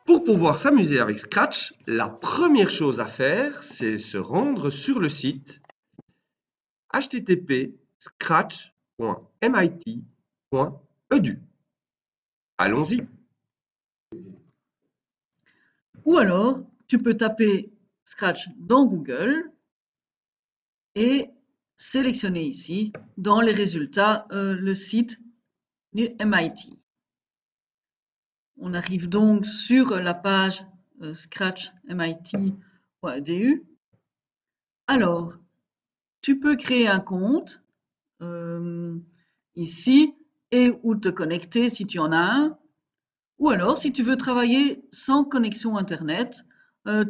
Pour pouvoir s'amuser avec Scratch, la première chose à faire, c'est se rendre sur le site http://scratch.mit.edu. Allons-y. Ou alors, tu peux taper Scratch dans Google et sélectionner ici, dans les résultats, le site du MIT. On arrive donc sur la page scratch.mit.edu. Alors, tu peux créer un compte ici ou te connecter si tu en as un. Ou alors, si tu veux travailler sans connexion Internet,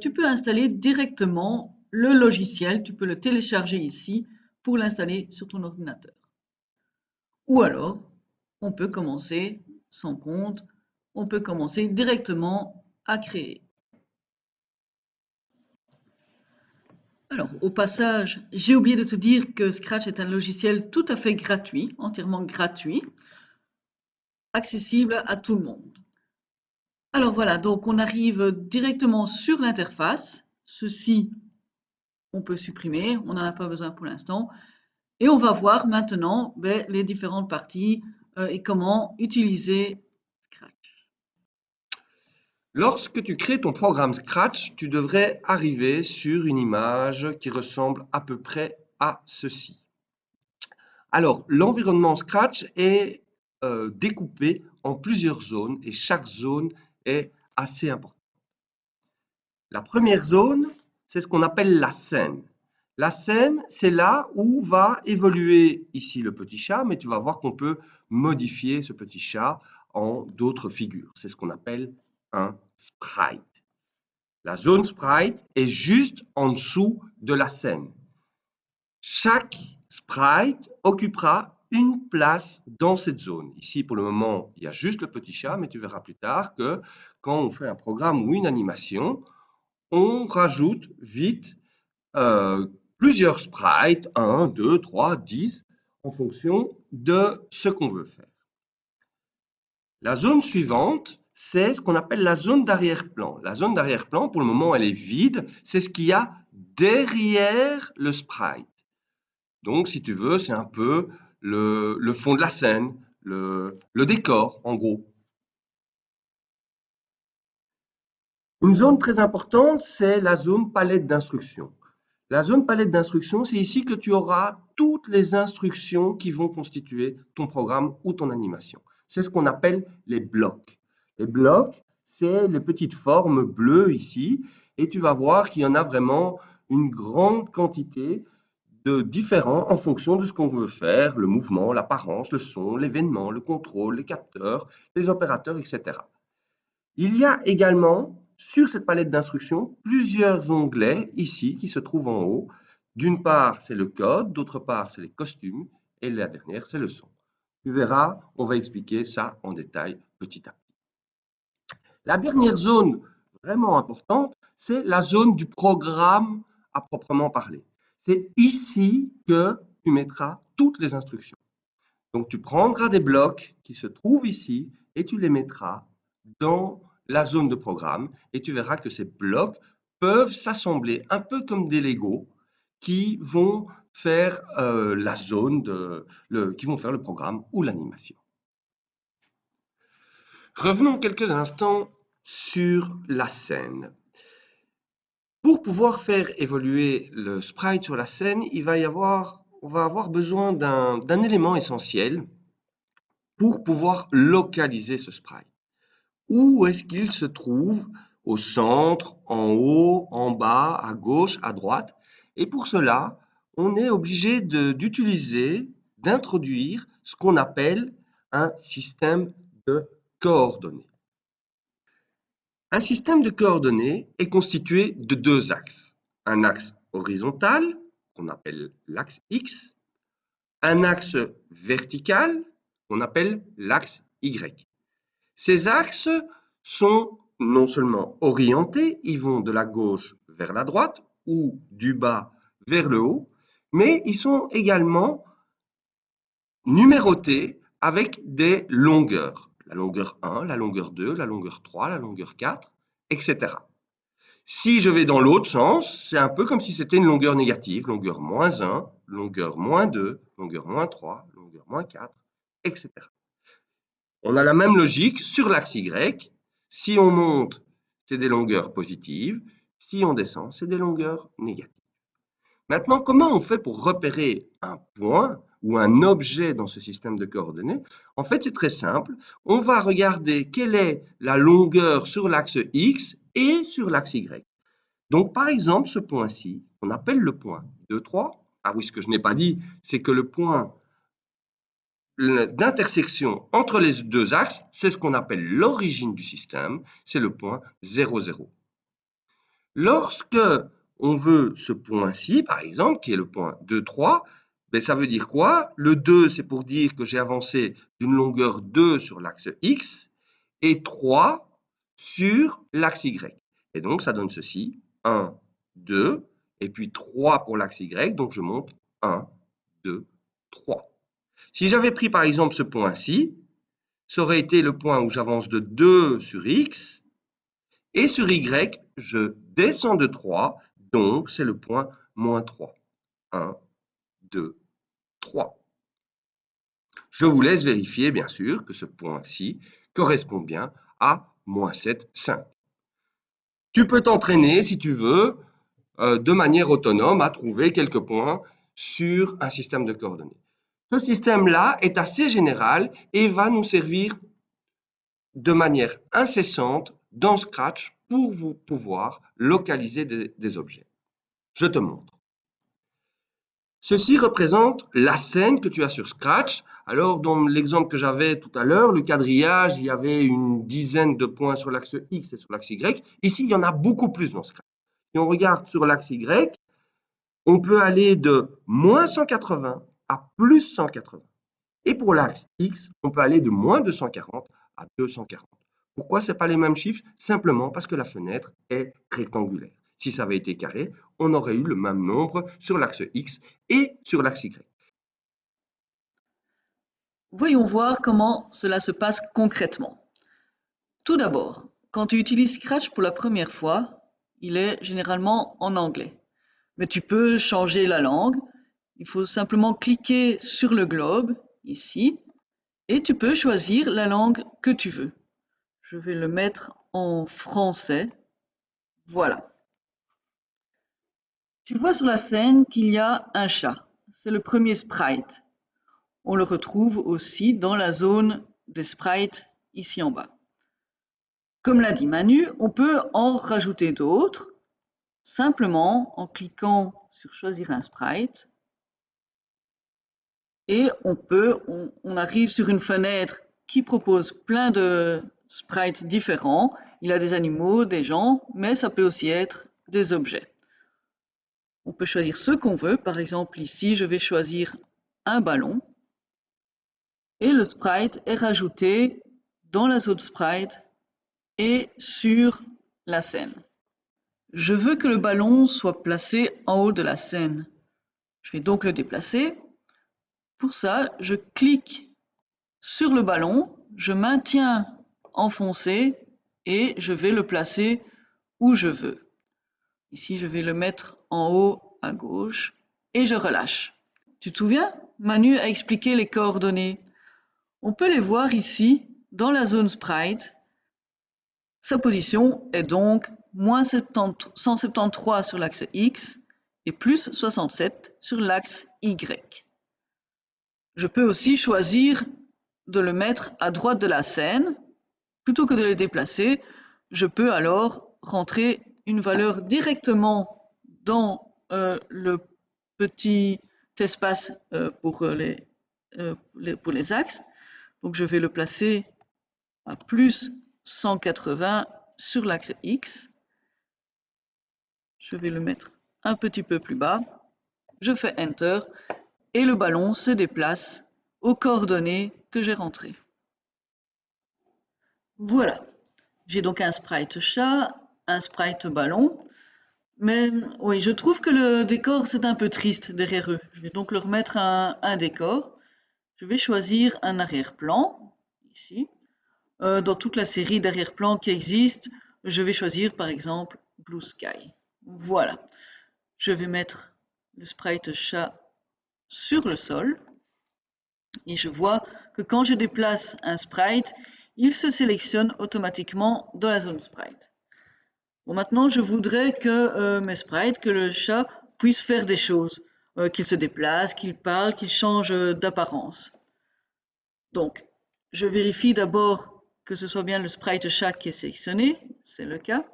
tu peux installer directement le logiciel. Tu peux le télécharger ici pour l'installer sur ton ordinateur. Ou alors, on peut commencer sans compte, on peut commencer directement à créer. Alors, au passage, j'ai oublié de te dire que Scratch est un logiciel tout à fait gratuit, entièrement gratuit, accessible à tout le monde. Alors voilà, donc on arrive directement sur l'interface. Ceci, on peut supprimer, on n'en a pas besoin pour l'instant. Et on va voir maintenant les différentes parties et comment utiliser Scratch. Lorsque tu crées ton programme Scratch, tu devrais arriver sur une image qui ressemble à peu près à ceci. Alors, l'environnement Scratch est découpé en plusieurs zones et chaque zone est assez importante. La première zone, c'est ce qu'on appelle la scène. La scène, c'est là où va évoluer ici le petit chat, mais tu vas voir qu'on peut modifier ce petit chat en d'autres figures. C'est ce qu'on appelle un sprite. La zone sprite est juste en dessous de la scène. Chaque sprite occupera une place dans cette zone. Ici, pour le moment, il y a juste le petit chat, mais tu verras plus tard que quand on fait un programme ou une animation, on rajoute vite plusieurs sprites, 1, 2, 3, 10, en fonction de ce qu'on veut faire. La zone suivante, c'est ce qu'on appelle la zone d'arrière-plan. La zone d'arrière-plan, pour le moment, elle est vide. C'est ce qu'il y a derrière le sprite. Donc, si tu veux, c'est un peu le fond de la scène, le décor, en gros. Une zone très importante, c'est la zone palette d'instructions. La zone palette d'instructions, c'est ici que tu auras toutes les instructions qui vont constituer ton programme ou ton animation. C'est ce qu'on appelle les blocs. Les blocs, c'est les petites formes bleues ici, et tu vas voir qu'il y en a vraiment une grande quantité de différents en fonction de ce qu'on veut faire, le mouvement, l'apparence, le son, l'événement, le contrôle, les capteurs, les opérateurs, etc. Il y a également, sur cette palette d'instructions, plusieurs onglets ici qui se trouvent en haut. D'une part, c'est le code, d'autre part, c'est les costumes, et la dernière, c'est le son. Tu verras, on va expliquer ça en détail petit à petit. La dernière zone vraiment importante, c'est la zone du programme à proprement parler. C'est ici que tu mettras toutes les instructions. Donc, tu prendras des blocs qui se trouvent ici et tu les mettras dans la zone de programme et tu verras que ces blocs peuvent s'assembler un peu comme des Lego qui vont faire la zone qui vont faire le programme ou l'animation. Revenons quelques instants sur la scène. Pour pouvoir faire évoluer le sprite sur la scène, on va avoir besoin d'un élément essentiel pour pouvoir localiser ce sprite. Où est-ce qu'il se trouve? Au centre, en haut, en bas, à gauche, à droite. Et pour cela, on est obligé d'introduire ce qu'on appelle un système de coordonnées. Un système de coordonnées est constitué de deux axes. Un axe horizontal, qu'on appelle l'axe X, un axe vertical, qu'on appelle l'axe Y. Ces axes sont non seulement orientés, ils vont de la gauche vers la droite ou du bas vers le haut, mais ils sont également numérotés avec des longueurs. La longueur 1, la longueur 2, la longueur 3, la longueur 4. etc. Si je vais dans l'autre sens, c'est un peu comme si c'était une longueur négative, longueur moins 1, longueur moins 2, longueur moins 3, longueur moins 4, etc. On a la même logique sur l'axe Y. Si on monte, c'est des longueurs positives. Si on descend, c'est des longueurs négatives. Maintenant, comment on fait pour repérer un point ou un objet dans ce système de coordonnées? En fait, c'est très simple. On va regarder quelle est la longueur sur l'axe X et sur l'axe Y. Donc, par exemple, ce point-ci, on appelle le point 2, 3. Ah oui, ce que je n'ai pas dit, c'est que le point d'intersection entre les deux axes, c'est ce qu'on appelle l'origine du système, c'est le point 0, 0. Lorsque on veut ce point-ci, par exemple, qui est le point 2, 3, ben ça veut dire quoi? Le 2, c'est pour dire que j'ai avancé d'une longueur 2 sur l'axe X et 3 sur l'axe Y. Et donc, ça donne ceci, 1, 2, et puis 3 pour l'axe Y, donc je monte 1, 2, 3. Si j'avais pris par exemple ce point-ci, ça aurait été le point où j'avance de 2 sur X, et sur Y, je descends de 3, donc c'est le point moins 3. 1, 2, 3. Je vous laisse vérifier, bien sûr, que ce point-ci correspond bien à moins 7, 5. Tu peux t'entraîner, si tu veux, de manière autonome à trouver quelques points sur un système de coordonnées. Ce système-là est assez général et va nous servir de manière incessante dans Scratch pour vous pouvoir localiser des objets. Je te montre. Ceci représente la scène que tu as sur Scratch. Alors, dans l'exemple que j'avais tout à l'heure, le quadrillage, il y avait une dizaine de points sur l'axe X et sur l'axe Y. Ici, il y en a beaucoup plus dans Scratch. Si on regarde sur l'axe Y, on peut aller de moins 180 à plus 180. Et pour l'axe X, on peut aller de moins 240 à 240. Pourquoi ce n'est pas les mêmes chiffres? Simplement parce que la fenêtre est rectangulaire. Si ça avait été carré, on aurait eu le même nombre sur l'axe X et sur l'axe Y. Voyons voir comment cela se passe concrètement. Tout d'abord, quand tu utilises Scratch pour la première fois, il est généralement en anglais. Mais tu peux changer la langue. Il faut simplement cliquer sur le globe, ici, et tu peux choisir la langue que tu veux. Je vais le mettre en français. Voilà. Tu vois sur la scène qu'il y a un chat. C'est le premier sprite. On le retrouve aussi dans la zone des sprites ici en bas. Comme l'a dit Manu, on peut en rajouter d'autres simplement en cliquant sur choisir un sprite et on arrive sur une fenêtre qui propose plein de sprites différents. Il y a des animaux, des gens, mais ça peut aussi être des objets. On peut choisir ce qu'on veut. Par exemple, ici, je vais choisir un ballon. Et le sprite est rajouté dans la zone sprite et sur la scène. Je veux que le ballon soit placé en haut de la scène. Je vais donc le déplacer. Pour ça, je clique sur le ballon, je maintiens enfoncé et je vais le placer où je veux. Ici, je vais le mettre en haut à gauche et je relâche. Tu te souviens? Manu a expliqué les coordonnées. On peut les voir ici dans la zone sprite. Sa position est donc moins 173 sur l'axe X et plus 67 sur l'axe Y. Je peux aussi choisir de le mettre à droite de la scène. Plutôt que de le déplacer, je peux alors rentrer une valeur directement dans le petit espace pour les axes. Donc je vais le placer à plus 180 sur l'axe X. Je vais le mettre un petit peu plus bas. Je fais Enter et le ballon se déplace aux coordonnées que j'ai rentrées. Voilà. J'ai donc un sprite chat, un sprite ballon. Mais oui, je trouve que le décor, c'est un peu triste derrière eux. Je vais donc leur mettre un décor. Je vais choisir un arrière-plan, ici. Dans toute la série d'arrière-plans qui existe, je vais choisir par exemple Blue Sky. Voilà. Je vais mettre le sprite chat sur le sol et je vois que quand je déplace un sprite, il se sélectionne automatiquement dans la zone sprite. Bon, maintenant, je voudrais que mes sprites, que le chat puisse faire des choses, qu'il se déplace, qu'il parle, qu'il change d'apparence. Donc, je vérifie d'abord que ce soit bien le sprite chat qui est sélectionné, c'est le cas.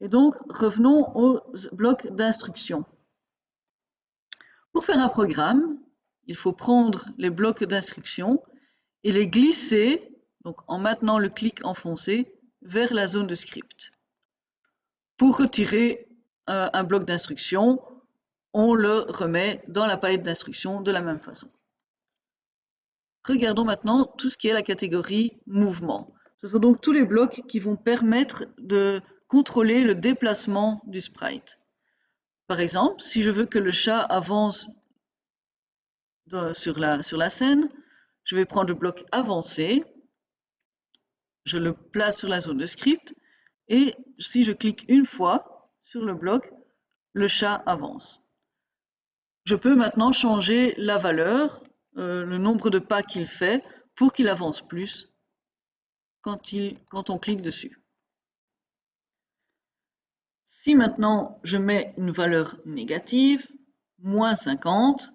Et donc, revenons au bloc d'instructions. Pour faire un programme, il faut prendre les blocs d'instructions et les glisser, donc en maintenant le clic enfoncé, vers la zone de script. Pour retirer un bloc d'instructions, on le remet dans la palette d'instructions de la même façon. Regardons maintenant tout ce qui est la catégorie mouvement. Ce sont donc tous les blocs qui vont permettre de contrôler le déplacement du sprite. Par exemple, si je veux que le chat avance sur la scène, je vais prendre le bloc avancé, je le place sur la zone de script, et si je clique une fois sur le bloc, le chat avance. Je peux maintenant changer la valeur, le nombre de pas qu'il fait, pour qu'il avance plus quand on clique dessus. Si maintenant je mets une valeur négative, moins 50,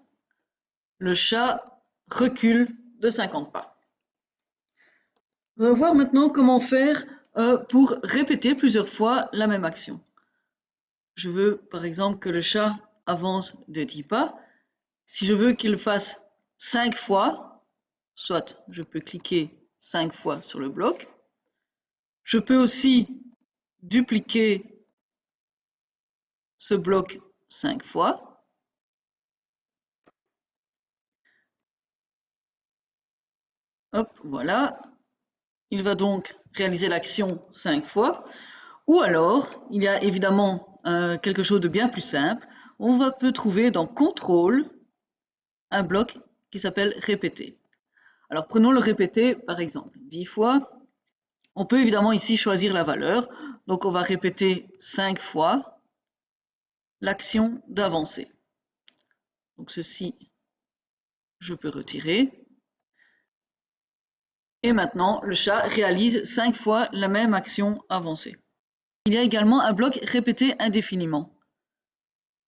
le chat recule de 50 pas. On va voir maintenant comment faire pour répéter plusieurs fois la même action. Je veux par exemple que le chat avance de 10 pas. Si je veux qu'il le fasse 5 fois, soit je peux cliquer 5 fois sur le bloc. Je peux aussi dupliquer ce bloc 5 fois. Hop, voilà. Il va donc réaliser l'action 5 fois. Ou alors, il y a évidemment quelque chose de bien plus simple. On peut trouver dans Contrôle un bloc qui s'appelle Répéter. Alors prenons le répéter par exemple 10 fois. On peut évidemment ici choisir la valeur. Donc on va répéter 5 fois l'action d'avancer. Donc ceci, je peux retirer. Et maintenant, le chat réalise 5 fois la même action avancée. Il y a également un bloc répéter indéfiniment.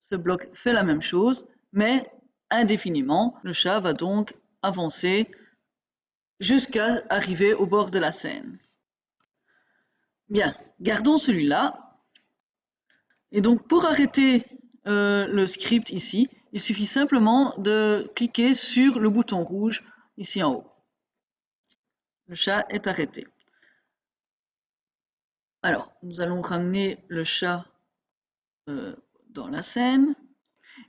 Ce bloc fait la même chose, mais indéfiniment. Le chat va donc avancer jusqu'à arriver au bord de la scène. Bien, gardons celui-là. Et donc pour arrêter le script ici, il suffit simplement de cliquer sur le bouton rouge ici en haut. Le chat est arrêté. Alors, nous allons ramener le chat dans la scène.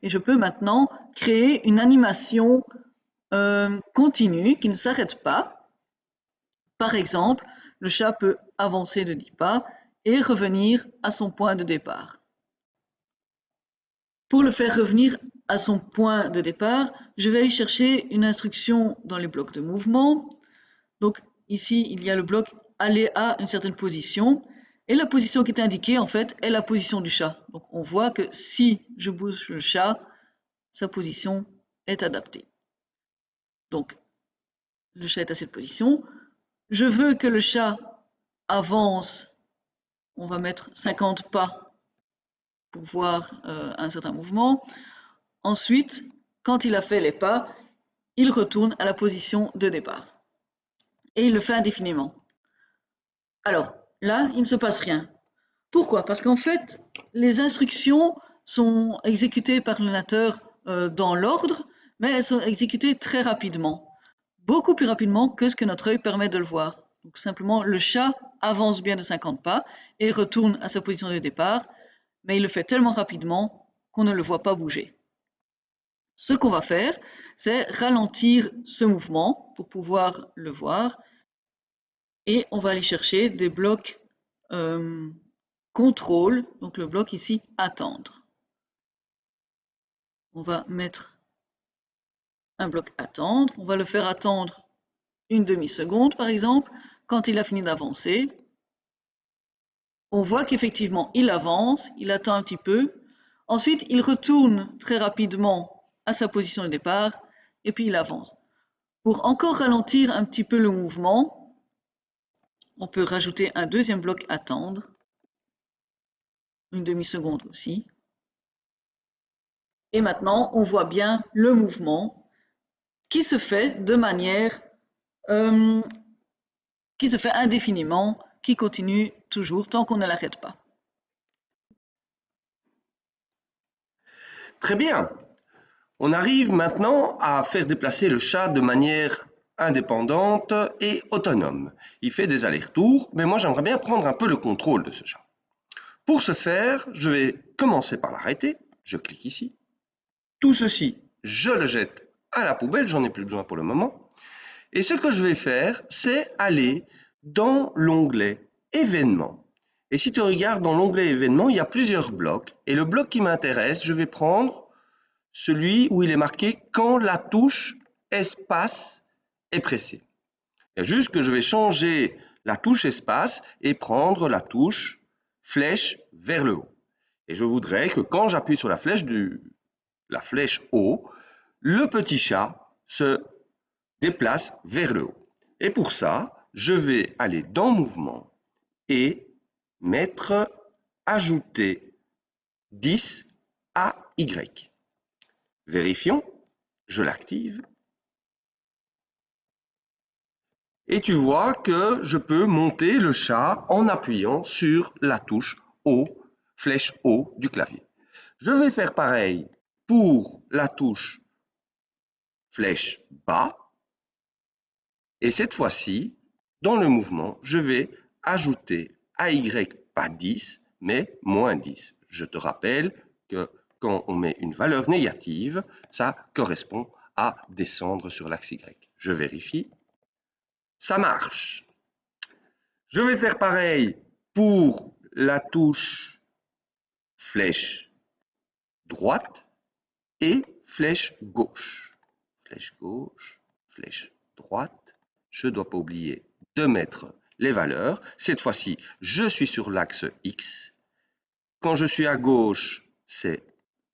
Et je peux maintenant créer une animation continue qui ne s'arrête pas. Par exemple, le chat peut avancer de 10 pas et revenir à son point de départ. Pour le faire revenir à son point de départ, je vais aller chercher une instruction dans les blocs de mouvement. Donc ici, il y a le bloc aller à une certaine position. Et la position qui est indiquée, en fait, est la position du chat. Donc on voit que si je bouge le chat, sa position est adaptée. Donc, le chat est à cette position. Je veux que le chat avance. On va mettre 50 pas pour voir un certain mouvement. Ensuite, quand il a fait les pas, il retourne à la position de départ. Et il le fait indéfiniment. Alors, là, il ne se passe rien. Pourquoi? Parce qu'en fait, les instructions sont exécutées par l'ordinateur dans l'ordre, mais elles sont exécutées très rapidement. Beaucoup plus rapidement que ce que notre œil permet de le voir. Donc simplement, le chat avance bien de 50 pas et retourne à sa position de départ, mais il le fait tellement rapidement qu'on ne le voit pas bouger. Ce qu'on va faire, c'est ralentir ce mouvement pour pouvoir le voir et on va aller chercher des blocs contrôle, donc le bloc ici attendre. On va mettre un bloc attendre, on va le faire attendre une demi-seconde par exemple. Quand il a fini d'avancer, On voit qu'effectivement, il avance, il attend un petit peu. Ensuite, il retourne très rapidement à sa position de départ et puis il avance. Pour encore ralentir un petit peu le mouvement, on peut rajouter un deuxième bloc attendre, une demi-seconde aussi. Et maintenant, on voit bien le mouvement qui se fait de manière, euh, qui se fait indéfiniment, qui continue toujours tant qu'on ne l'arrête pas. Très bien. On arrive maintenant à faire déplacer le chat de manière indépendante et autonome. Il fait des allers-retours, mais moi j'aimerais bien prendre un peu le contrôle de ce chat. Pour ce faire, je vais commencer par l'arrêter. Je clique ici. Tout ceci, je le jette à la poubelle, j'en ai plus besoin pour le moment. Et ce que je vais faire, c'est aller dans l'onglet événements. Et si tu regardes dans l'onglet événements, il y a plusieurs blocs. Et le bloc qui m'intéresse, je vais prendre celui où il est marqué quand la touche espace est pressée. Il y a juste que je vais changer la touche espace et prendre la touche flèche vers le haut. Et je voudrais que quand j'appuie sur la flèche haut, le petit chat se déplace vers le haut. Et pour ça, je vais aller dans Mouvement et mettre Ajouter 10 à Y. Vérifions, je l'active. Et tu vois que je peux monter le chat en appuyant sur la touche haut, flèche haut du clavier. Je vais faire pareil pour la touche flèche bas. Et cette fois-ci, dans le mouvement, je vais ajouter à Y pas 10, mais moins 10. Je te rappelle que quand on met une valeur négative, ça correspond à descendre sur l'axe Y. Je vérifie. Ça marche. Je vais faire pareil pour la touche flèche droite et flèche gauche. Flèche gauche, flèche droite. Je ne dois pas oublier de mettre les valeurs. Cette fois-ci, je suis sur l'axe X. Quand je suis à gauche, c'est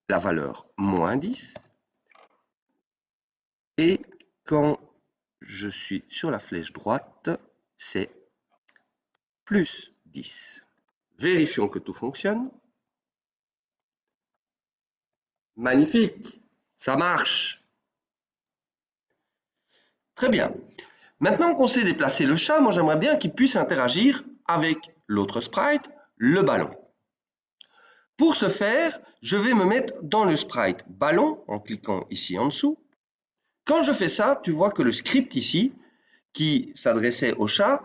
la valeur moins 10. Et quand je suis sur la flèche droite, c'est plus 10. Vérifions que tout fonctionne. Magnifique, ça marche. Très bien. Maintenant qu'on sait déplacer le chat, moi j'aimerais bien qu'il puisse interagir avec l'autre sprite, le ballon. Pour ce faire, je vais me mettre dans le sprite ballon en cliquant ici en dessous. Quand je fais ça, tu vois que le script ici, qui s'adressait au chat,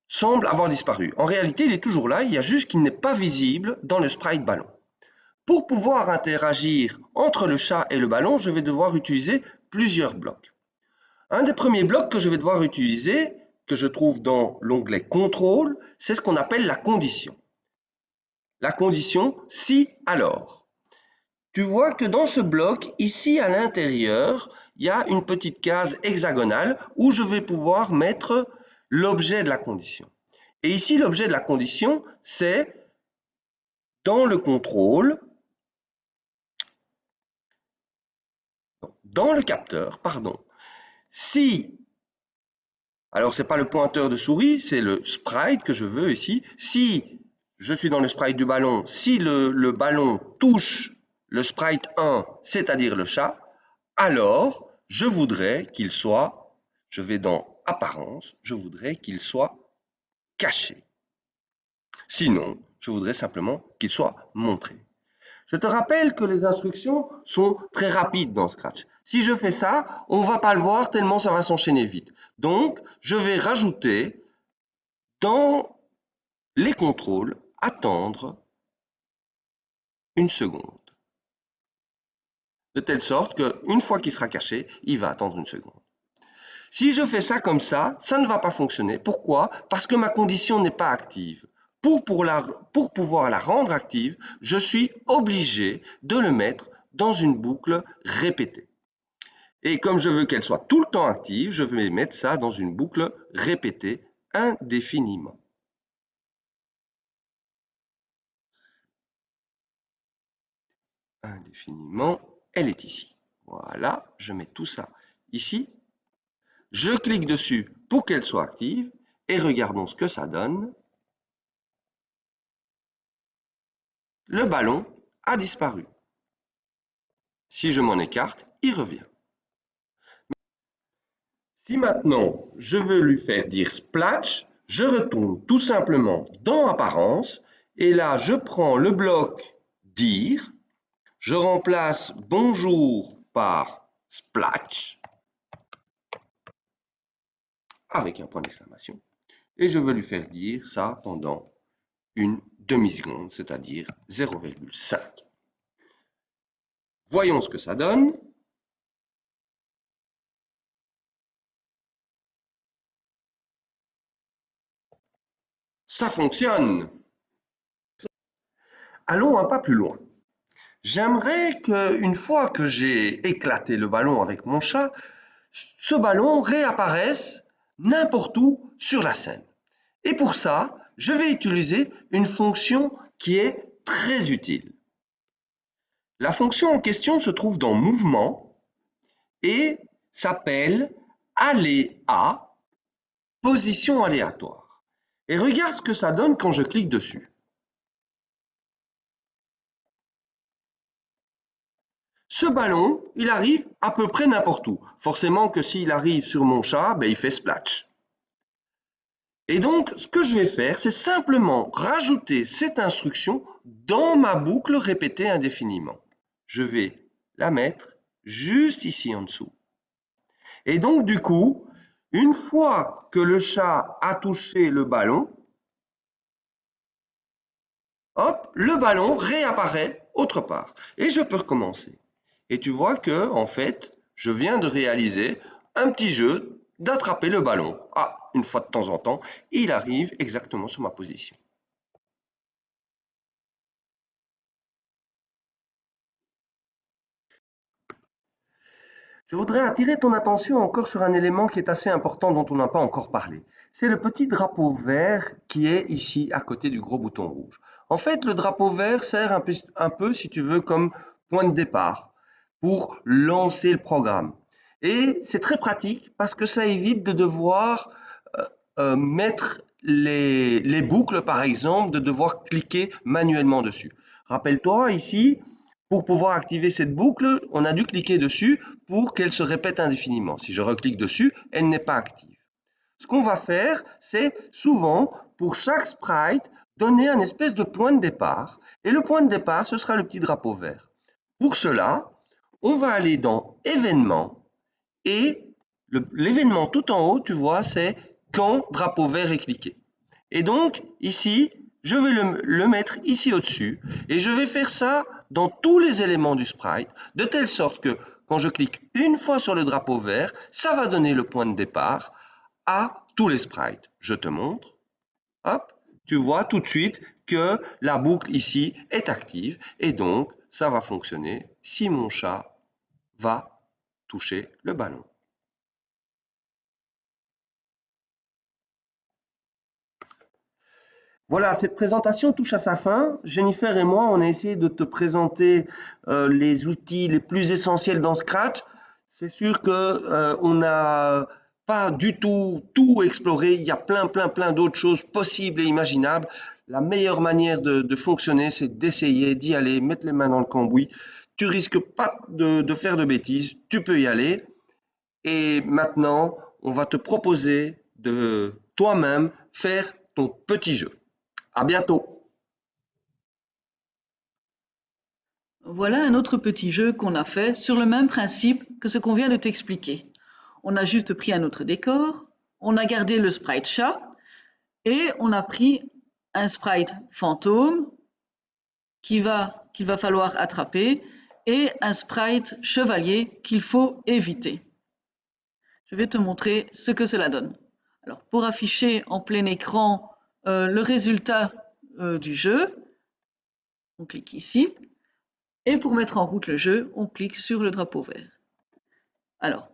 semble avoir disparu. En réalité, il est toujours là, il y a juste qu'il n'est pas visible dans le sprite ballon. Pour pouvoir interagir entre le chat et le ballon, je vais devoir utiliser plusieurs blocs. Un des premiers blocs que je vais devoir utiliser, que je trouve dans l'onglet Contrôle, c'est ce qu'on appelle la condition. La condition si alors. Tu vois que dans ce bloc, ici à l'intérieur, il y a une petite case hexagonale où je vais pouvoir mettre l'objet de la condition. Et ici, l'objet de la condition, c'est dans le contrôle, dans le capteur, pardon. Si, alors c'est pas le pointeur de souris, c'est le sprite que je veux ici. Si je suis dans le sprite du ballon, si le ballon touche le sprite 1, c'est-à-dire le chat, alors je voudrais qu'il soit, je vais dans Apparence, je voudrais qu'il soit caché. Sinon, je voudrais simplement qu'il soit montré. Je te rappelle que les instructions sont très rapides dans Scratch. Si je fais ça, on ne va pas le voir tellement ça va s'enchaîner vite. Donc, je vais rajouter dans les contrôles, attendre une seconde. De telle sorte qu'une fois qu'il sera caché, il va attendre une seconde. Si je fais ça comme ça ne va pas fonctionner. Pourquoi? Parce que ma condition n'est pas active. Pour pouvoir la rendre active, je suis obligé de le mettre dans une boucle répétée. Et comme je veux qu'elle soit tout le temps active, je vais mettre ça dans une boucle répétée indéfiniment. indéfiniment, elle est ici. Voilà, je mets tout ça ici. Je clique dessus pour qu'elle soit active et regardons ce que ça donne. Le ballon a disparu. Si je m'en écarte, il revient. Si maintenant je veux lui faire dire splash, je retourne tout simplement dans Apparence et là je prends le bloc dire, je remplace bonjour par splash avec un point d'exclamation et je veux lui faire dire ça pendant une demi-seconde, c'est-à-dire 0,5. Voyons ce que ça donne. Ça fonctionne. Allons un pas plus loin. J'aimerais qu'une fois que j'ai éclaté le ballon avec mon chat, ce ballon réapparaisse n'importe où sur la scène. Et pour ça, je vais utiliser une fonction qui est très utile. La fonction en question se trouve dans Mouvement et s'appelle Aléa, position aléatoire. Et regarde ce que ça donne quand je clique dessus. Ce ballon, il arrive à peu près n'importe où. Forcément que s'il arrive sur mon chat, il fait splash. Et donc, ce que je vais faire, c'est simplement rajouter cette instruction dans ma boucle répétée indéfiniment. Je vais la mettre juste ici en dessous. Et donc, du coup, une fois que le chat a touché le ballon, hop, le ballon réapparaît autre part. Et je peux recommencer. Et tu vois que, en fait, je viens de réaliser un petit jeu d'attraper le ballon. Ah, une fois de temps en temps, il arrive exactement sur ma position. Je voudrais attirer ton attention encore sur un élément qui est assez important dont on n'a pas encore parlé. C'est le petit drapeau vert qui est ici à côté du gros bouton rouge. En fait, le drapeau vert sert un peu, si tu veux, comme point de départ pour lancer le programme. Et c'est très pratique parce que ça évite de devoir mettre les boucles, par exemple, de devoir cliquer manuellement dessus. Rappelle-toi, ici, pour pouvoir activer cette boucle, on a dû cliquer dessus pour qu'elle se répète indéfiniment. Si je reclique dessus, elle n'est pas active. Ce qu'on va faire, c'est souvent, pour chaque sprite, donner un espèce de point de départ. Et le point de départ, ce sera le petit drapeau vert. Pour cela, on va aller dans Événements et l'événement tout en haut, tu vois, c'est quand drapeau vert est cliqué. Et donc, ici, je vais le mettre ici au-dessus et je vais faire ça dans tous les éléments du sprite, de telle sorte que quand je clique une fois sur le drapeau vert, ça va donner le point de départ à tous les sprites. Je te montre. Hop, tu vois tout de suite que la boucle ici est active et donc ça va fonctionner si mon chat va toucher le ballon. Voilà, cette présentation touche à sa fin. Jennifer et moi, on a essayé de te présenter les outils les plus essentiels dans Scratch. C'est sûr que on n'a pas du tout exploré. Il y a plein d'autres choses possibles et imaginables. La meilleure manière de fonctionner, c'est d'essayer d'y aller, mettre les mains dans le cambouis. Tu risques pas de faire de bêtises. Tu peux y aller. Et maintenant, on va te proposer de toi-même faire ton petit jeu. À bientôt. Voilà un autre petit jeu qu'on a fait sur le même principe que ce qu'on vient de t'expliquer. On a juste pris un autre décor, on a gardé le sprite chat et on a pris un sprite fantôme qu'il va falloir attraper et un sprite chevalier qu'il faut éviter. Je vais te montrer ce que cela donne. Alors, pour afficher en plein écran le résultat du jeu, on clique ici. Et pour mettre en route le jeu, on clique sur le drapeau vert. Alors,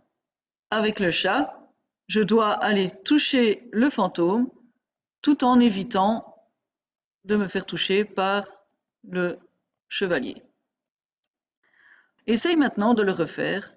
avec le chat, je dois aller toucher le fantôme tout en évitant de me faire toucher par le chevalier. Essaye maintenant de le refaire